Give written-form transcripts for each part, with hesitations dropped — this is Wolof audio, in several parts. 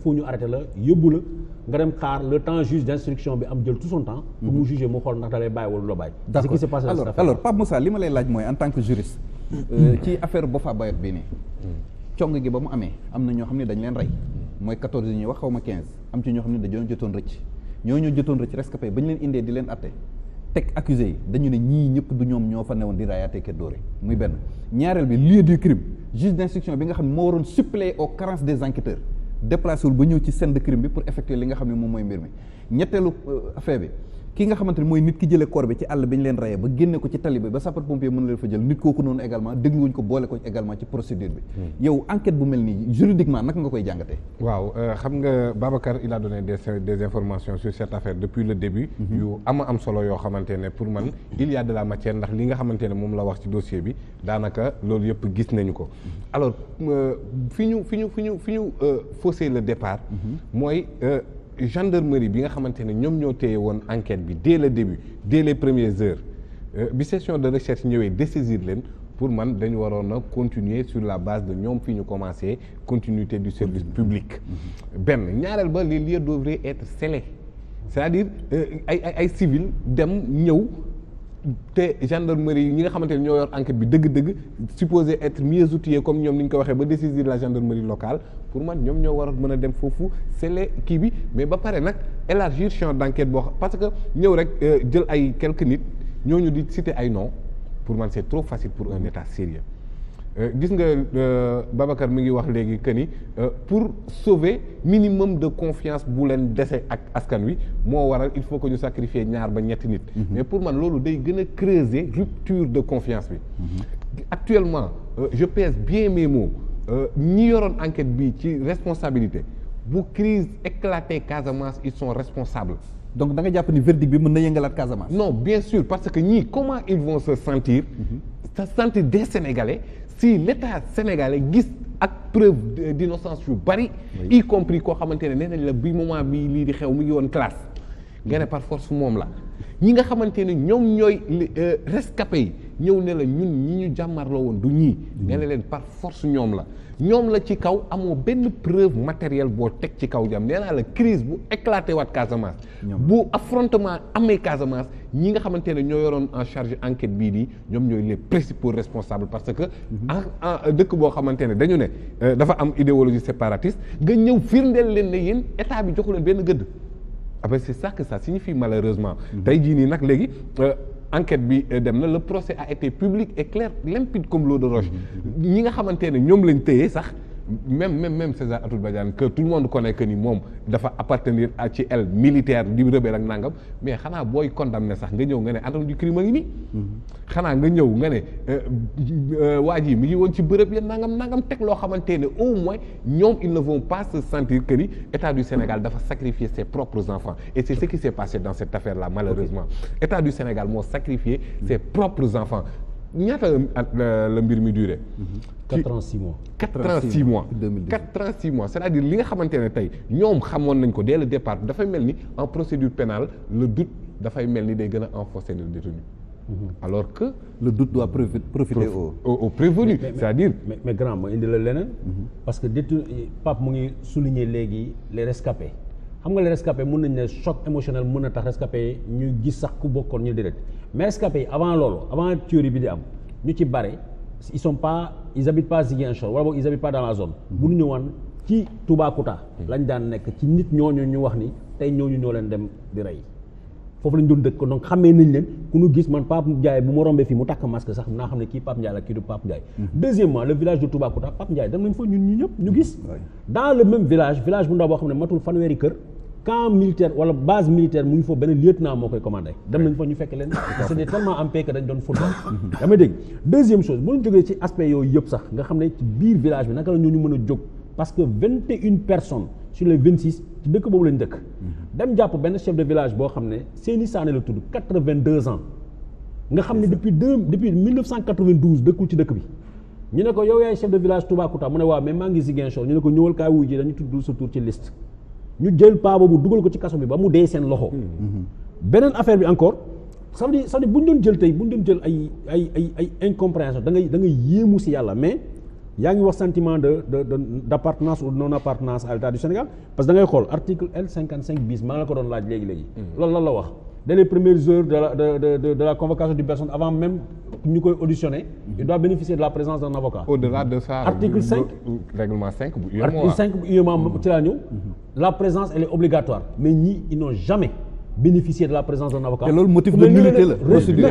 faut ñu arrêter la yóbbu la nga dem xaar le temps juge d'instruction bi am jël tout son temps pour mu juger mu xool ndax da lay bàyyi wala du la bàyyi. d'accord ce qui s'est passé alors Pape Moussa li ma lay laaj mooy en tant que juriste ci affaire Boffa Bayotte bii nii cong gi ba mu amee am na ñoo xam ne dañ leen rey mooy 14 yi ñuy wax xaw ma 15 am ci ñoo xam ne dañoo jotoon rëcc ñoo jotoon rëcc rescapé ba ñu leen indee di leen atte teg accusé yi dañu ne ñii ñëpp du ñoom ñoo fa newoon di raayaatee kër dóore muy benn ñaareel bi lieu du crime juge d'instruction bi nga xam ne moo waroon suppléer aux carences des enquêteurs déplacé wul ba ñëw ci scène de crime bi pour effectuer li nga xam ne moom mooy mbir mi ñetteelu affaire bi ki nga xamante ne mooy nit ki jëlee corps bi ci àll bi ñu leen rayee ba génne ko ci tali bi ba sapeur pompier mën leen fa jël nit kooku noonu également dégluwuñ ko boole ko également ci procédure bi yow enquête bu mel nii juridiquement naka nga koy jàngatee waaw xam nga Babacar il a donné des informations sur cette affaire depuis le début yu am solo yoo xamante ne pour man il y a de la matière ndax li nga xamante ne moom la wax ci dossier bi daanaka loolu yëpp gis nañu ko alors fi ñu faussé le départ mooy gendarmerie bi nga xamante ne ñoom ñoo téye woon enquête bi dès le début dès les premières heures bi section de recherche ñëwee dessaisir leen pour man dañu waroon a continuer sur la base de ñoom fi ñu commencé continuité du service public benn ñaareel ba les lieux devraient être scellés c'est-à-dire ay civil dem ñëw te gendarmerie yi ñi nga xamante ne ñoo yor enquête bi dëgg-dëgg supposé être mieux outillés comme ñoom ni ñu ko waxee ba décider la gendarmerie locale pour man ñoom ñoo war a mën a dem foofu sceller kii bi mais ba pare nag élargir champ d'enquête boo xam parce que ñëw rek jël ay quelques nit ñooñu di citer ay noms pour man c'est trop facile pour un état sérieux gis nga Babacar mi ngi wax léegi que ni pour sauver minimum de confiance bu leen dese ak askan wi moo waral il faut que ñu sacrifier ñaar ba ñetti nit mais pour man loolu day gën a creuser rupture de confiance bi actuellement je pèse bien mes mots ñi yoroon enquête bi ci responsabilité bu crise éclaté Casamance ils sont responsables donc da nga jàpp ni verdict bi mën na yëngalaat Casamance non bien sûr parce que ñii comment ils vont se sentir des Sénégalais si l'État sénégalais gis ak preuve d'innocence yu bari y compris koo xamante ne nee nañ la bi moment bi lii di xew mu ngi woon classe nga ne par force moom la ñi nga xamante ne ñoom ñooy rescapés yi ñëw ne la ñun ñi ñu jàmmarloo woon du ñii nee na leen par force ñoom la ci kaw amoo benn preuve matérielle boo teg ci kaw jam nee naa la crise bu éclaté waat Casamance bu affrontement amee Casamance ñi nga xamante ne ñoo yoroon en charge enquête bii nii ñoom ñooy les principaux responsables parce que en dëkk boo xamante ne dañu ne dafa am idéologie séparatiste nga ñëw firndeel leen ne yéen état bi joxu leen benn gëdd ah ben c'est ça que ça signifie malheureusement tey jii nii nag léegi enquête bi dem na le procès a été public et clair limpide comme l'eau de roche ñi nga xamante ne ñoom lañ téye sax même César Atoute Badiane que tout le monde connaît que ni moom dafa appartenir à ci aile militaire di rebelle ak nangam mais xanaa booy condamné sax nga ñëw nga ne atom du crime a ngi nii xanaa nga ñëw nga ne waa ji mi ngi woon ci bërëb ya nangam teg loo xamante ne au moins ñoom ils ne vont pas se sentir que ni État du Sénégal dafa sacrifier ses propres enfants et c'est ce qui s'est passé dans cette affaire là malheureusement État du Sénégal moo sacrifié ses propres enfants ñaata la mbir mi duré 4 ans 6 mois 4 ans 6 mois 4 ans 6 mois c'est-à-dire li nga xamante ne tey ñoom xamoon nañ ko dès le départ dafay mel ni en procédure pénale le doute dafay mel ni day gën a enfoncer le détenu alors que le doute doit profiter au prévenu c'est-à-dire mais grand ma indi la leneen parce que détenu Pape mu ngi souligner léegi les rescapés xam nga les rescapés mën nañ ne choc émotionnel mën na tax rescapés ñu gis sax ku bokkoon ñu direct mais rescapés yi avant loolu avant tuerie bi di am ñu ci bare ils habitent pas Ziguinchor wala boog ils habitent pas dans la zone bu ñu ñëwaan ci Toubacouta lañ daan nekk ci nit ñooñu ñu wax ni tey ñooñu ñoo leen dem di rey foofu lañ doon dëkk donc xamee nañ leen ku ñu gis man Pape Ndiaye bu ma rombee fii mu takk masque sax naa xam ne kii Pape Ndiaye la kii du Pape Ndiaye deuxièmement le village de Toubacouta Pape Ndiaye dem nañ fa ñun ñi ñëpp ñu gis dans le même village bu ndaw boo xam ne matul fanweeri kër camp militaire wala base militaire mu ngi foofu benn lieutenant moo koy commandé dem nañ fa ñu fekk leen c'était tellement en paix que dañ doon football yaa may dégg deuxième chose bu ñu jógee ci aspect yooyu yëpp sax nga xam ne ci biir village bi naka la ñooñu mën a jóg parce que 21 personnes sur les 26 ci dëkk boobu lañ dëkk dem jàpp benn chef de village boo xam ne Seyni Sané la tudd 82 ans nga xam ne depuis 1992 dëkkul ci dëkk bi ñu ne ko yow yaay chef de village Toubacouta mu ne waaw mais maa ngi Ziguinchor ñu ne ko ñëwal kaay wuy ji dañu tudd sa tur ci liste ñu jël paa boobu dugal ko ci kaso bi ba mu dee seen loxo beneen affaire bi encore ça veut dire bu ñu doon jël tey bu ñu doon jël ay incompréhension da ngay yéemu si yàlla mais yaa ngi wax sentiment d'appartenance ou non appartenance à l'État du Sénégal parce que da ngay xool article L55 bis maa ngi la ko doon laaj léegi loolu lan la wax dès les premières heures de la convocation d'une personne avant même ñu koy auditionner il doit bénéficier de la présence d'un avocat. Au-delà de ça article 5 règlement 5 bu UEMOA article 5 bu UEMOA ci laa ñëw la présence elle est obligatoire mais ñii ils n'ont jamais bénéficié de la présence d'un avocat. te loolu motif de nullité la procédure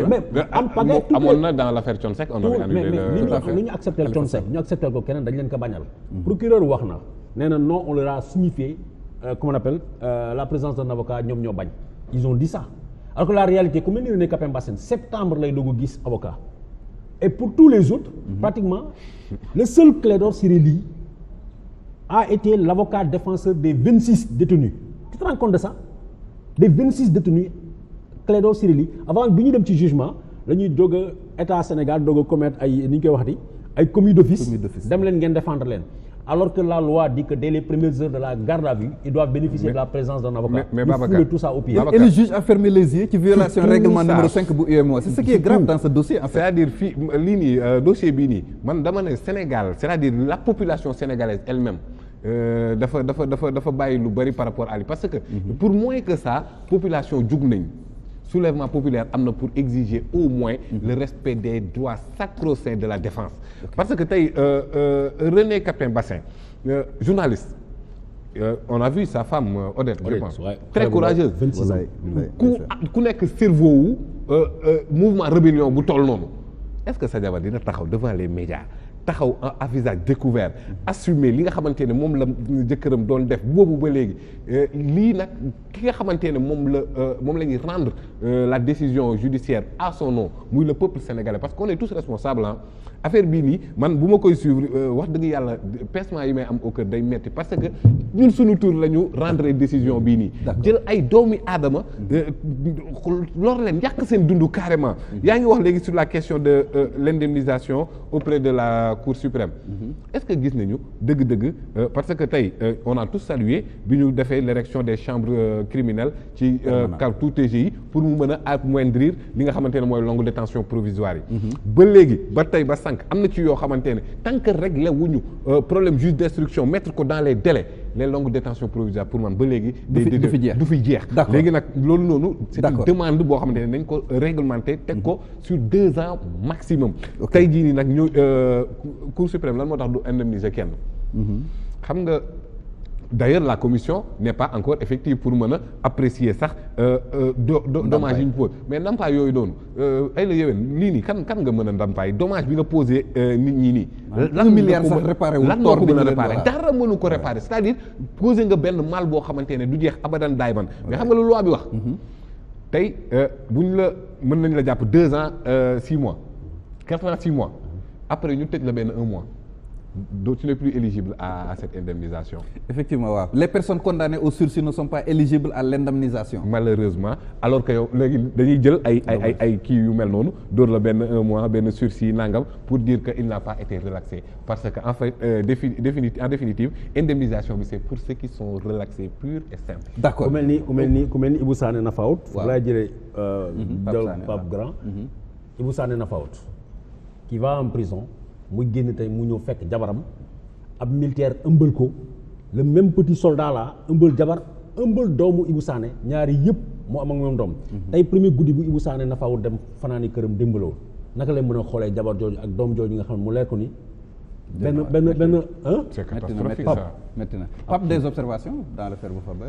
amoon na dans l'affaire Thione Seck on avait annulé mais ñu accepté Thione Seck ñu accepté ko keneen dañ leen ko bañal. procureur wax na nee na non on leur a signifié comment on appelle la présence d'un avocat ñoom ñoo bañ ils ont dit ça alors que la réalité ku mel ni René Capain Bassène septembre lay doog a gis avocat et pour tous les autres pratiquement le seul Clédor Ciré Ly a été l'avocat défenseur des 26 détenus tu te rends compte de ça des 26 détenus Clédor Ciré Ly avant bi ñu dem ci jugement la ñuy doog a état Sénégal doog a commettre ay ni ñu koy waxati ay commis d'office dem leen ngeen défendre leen alors que la loi dit que dès les premières heures de la garde à vue ils doivent bénéficier de la présence d'un avocat. mais Babacar tout ça au pied. Et le juge a fermé les yeux ci violation règlement numéro 5 bu UEMOA c'est ce qui est grave dans ce dossier en fait. c'est-à-dire fii lii nii dossier bii nii man dama ne Sénégal c'est-à-dire la population sénégalaise elle-même dafa bàyyi lu bari par rapport à lui parce que pour moins que ça population jug nañ soulèvement populaire am na pour exiger au moins le respect des droits sacro-saints de la défense parce que tey René Capain Bassène journaliste on a vu sa femme Odette je pense très courageuse 26 ans ku nekk cerveau wu mouvement rébellion bu toll noonu est-ce que sa jabar dina taxaw devant les médias taxaw à visage découvert assumer li nga xamante ne moom la jëkkëram doon def boobu ba léegi lii nag ki nga xamante ne moom la ñuy rendre la décision judiciaire à son nom muy le peuple sénégalais parce qu'on est tous responsables affaire bii nii man bu ma koy suivre wax dëgg yàlla pincement yi may am au cœur day metti parce que ñun suñu tour la ñu rendre décision bii nii jël ay doomi aadama lor leen yàq seen dund carrément yaa ngi wax léegi sur la question de l'indemnisation auprès de la Cour suprême est-ce que gis nañu dëgg-dëgg parce que tey on a tous salué bi ñu defee l'érection des chambres criminelles ci tout TGI pour mu mën a amoindrir li nga xamante ne mooy longue détention provisoire yi ba léegi ba tey ba sànq am na ci yoo xamante ne tant que réglé wuñu problème juge d'instruction mettre ko dans les délais les longues détentions provisoires pour man ba léegi du fi jeex léegi nag loolu noonu c'est une demande boo xamante ne nañ ko réglementer teg ko sur 2 ans maximum tey jii nii nag ñu Cour suprême lan moo tax du indemniser kenn xam nga d'ailleurs la commission n'est pas encore effective pour mën a apprécier sax dommage yi ñu pose mais ndàmpaay yooyu noonu ay la yéwén lii nii kan nga mën a ndàmpaay dommage bi nga posé nit ñi nii lan milliard sax réparé wu lan moo ko mën a réparé dara mënu ko réparé c'est-à-dire posé nga benn mal boo xamante ne du jeex abadan daay man mais xam nga lu loi bi wax tey buñ la mën nañ la jàpp 2 ans 6 mois 86 mois après ñu tëj la benn 1 mois donc tu n'es plus éligible à cette indemnisation. Effectivement waaw les personnes condamnées au sursis ne sont pas éligibles à l'indemnisation. Malheureusement alors que yow léegi dañuy jël ay kii yu mel noonu dóor la benn 1 mois benn sursis nangam pour dire que il n'a pas été relaxé parce que en fait en définitive indemnisation bi c'est pour ceux qui sont relaxés purs et simples. D'accord ku mel ni Ibou Sané Nafaout. waaw laa jëlee. Pape Grand. Ibou Sané Nafaout qui va en prison. muy génn tey mu ñëw fekk jabaram ab militaire ëmbal ko le même petit soldat là ëmbal jabar ëmbal doomu Ibou Sané ñaari yëpp moo am ak moom doom tey premier guddi bu Ibou Sané na faaw dem fanaani këram démbaloo naka lay mën a xoolee jabar jooju ak doom jooju nga xam ne mu leer ko ni benn c'est catastrophique ça Pape des observations dans l'affaire Boufa Ba